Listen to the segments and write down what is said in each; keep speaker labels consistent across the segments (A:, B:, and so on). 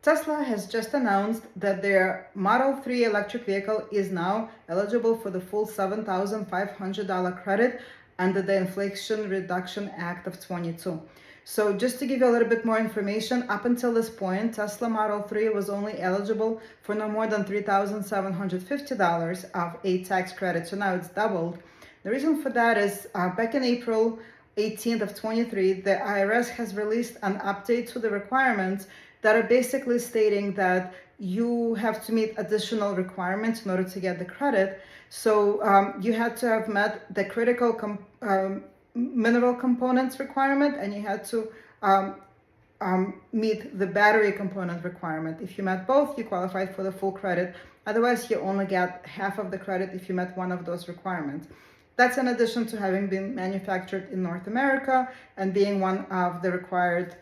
A: Tesla has just announced that their Model 3 electric vehicle is now eligible for the full $7,500 credit under the Inflation Reduction Act of 22. So just to give you a little bit more information, up until this point, Tesla Model 3 was only eligible for no more than $3,750 of a tax credit. So now it's doubled. The reason for that is back in April 18th of 23, the IRS has released an update to the requirements that are basically stating that you have to meet additional requirements in order to get the credit. So you had to have met the critical mineral components requirement, and you had to meet the battery component requirement. If you met both, you qualified for the full credit. Otherwise, you only get half of the credit if you met one of those requirements. That's in addition to having been manufactured in North America and being one of the required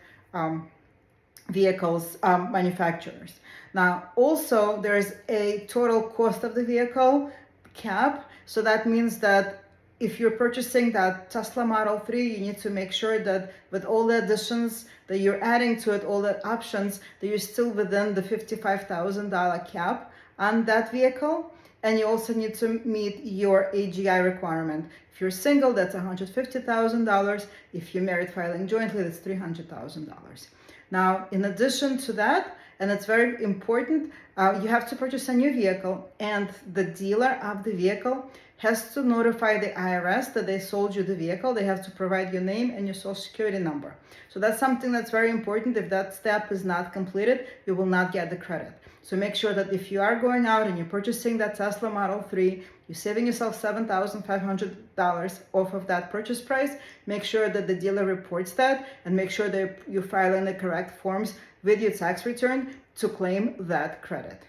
A: vehicles manufacturers. Now, also, there's a total cost of the vehicle cap. So that means that if you're purchasing that Tesla Model 3, you need to make sure that with all the additions that you're adding to it, all the options, that you're still within the $55,000 cap on that vehicle. And you also need to meet your AGI requirement. If you're single, that's $150,000. If you're married filing jointly, that's $300,000. Now, in addition to that, and it's very important, you have to purchase a new vehicle, and the dealer of the vehicle has to notify the IRS that they sold you the vehicle. They have to provide your name and your social security number. So that's something that's very important. If that step is not completed, you will not get the credit. So make sure that if you are going out and you're purchasing that Tesla Model 3, you're saving yourself $7,500 off of that purchase price. Make sure that the dealer reports that, and make sure that you're filing the correct forms with your tax return to claim that credit.